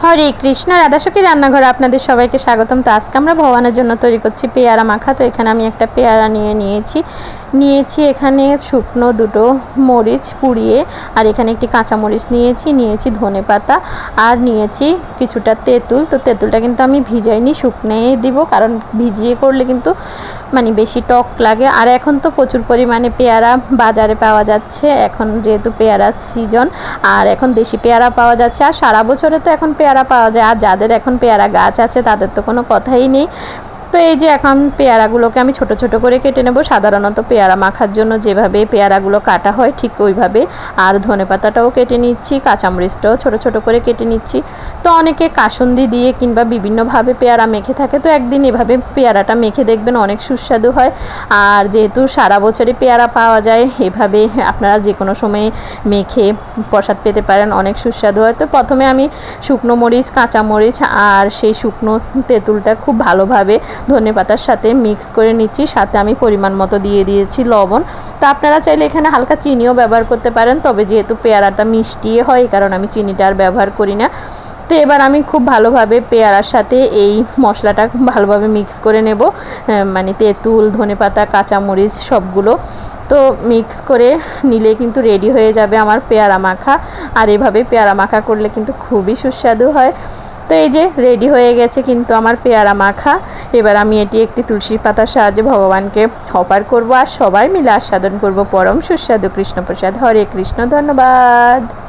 হরে কৃষ্ণ। রাধাসখী রান্নাঘরে আপনাদের সবাইকে স্বাগতম। তো আজকে আমরা ভগবানের জন্য তৈরি করছি পেয়ারা মাখা। তো এখানে আমি একটা পেয়ারা নিয়েছি এখানে শুকনো দুটো মরিচ পুড়িয়ে, আর এখানে একটি কাঁচামরিচ নিয়েছি ধনে পাতা, আর নিয়েছি কিছুটা তেঁতুল। তো তেঁতুলটা কিন্তু আমি ভিজাইনি, শুকনোয় দিব, কারণ ভিজিয়ে করলে কিন্তু মানে বেশি টক লাগে। আর এখন তো প্রচুর পরিমাণে পেয়ারা বাজারে পাওয়া যাচ্ছে, এখন যেহেতু পেয়ারার সিজন, আর এখন দেশি পেয়ারা পাওয়া যাচ্ছে, আর সারা বছরে তো এখন পেয়ারা পাওয়া যায়। আর যাদের এখন পেয়ারা গাছ আছে তাদের তো কোনো কথাই নেই। তো এই যে এখন পেয়ারাগুলোকে আমি ছোট ছোট করে কেটে নেব, সাধারণত পেয়ারা মাখার জন্য যেভাবে পেয়ারাগুলো কাটা হয় ঠিক ওইভাবে। আর ধনেপাতাটাও কেটে নিচ্ছি, কাঁচামরিচটাও ছোট ছোট করে কেটে নিচ্ছি। তো অনেকে কাসুন্দি দিয়ে কিংবা বিভিন্নভাবে পেয়ারা মেখে থাকে, তো একদিন এভাবে পেয়ারাটা মেখে দেখবেন, অনেক সুস্বাদু হয়। আর যেহেতু সারা বছরই পেয়ারা পাওয়া যায়, এভাবে আপনারা যে কোনো সময়ে মেখে প্রসাদ পেতে পারেন, অনেক সুস্বাদু হয়। তো প্রথমে আমি শুকনো মরিচ, কাঁচামরিচ আর সেই শুকনো তেঁতুলটা খুব ভালোভাবে ধনেপাতার সাথে মিক্স করে নিচ্ছি, সাথে আমি পরিমাণ মতো দিয়ে দিয়েছি লবণ। তো আপনারা চাইলে এখানে হালকা চিনিও ব্যবহার করতে পারেন, তবে যেহেতু পেয়ারাটা মিষ্টি হয় এই কারণে আমি চিনিটা আর ব্যবহার করি না। তো এবার আমি খুব ভালোভাবে পেয়ারার সাথে এই মশলাটা ভালোভাবে মিক্স করে নেব, মানে তেঁতুল, ধনেপাতা, কাঁচামরিচ সবগুলো। তো মিক্স করে নিলে কিন্তু রেডি হয়ে যাবে আমার পেয়ারা মাখা। আর এভাবে পেয়ারা মাখা করলে কিন্তু খুবই সুস্বাদু হয়। তো এই যে রেডি হয়ে গেছে কিন্তু আমার পেয়ারা মাখা। এবার আমি এটি একটি তুলসী পাতার সাহায্যে ভগবানকে অর্পণ করব, আর সবাই মিলে আস্বাদন করব পরম সুস্বাদু কৃষ্ণপ্রসাদ। হরে কৃষ্ণ। ধন্যবাদ।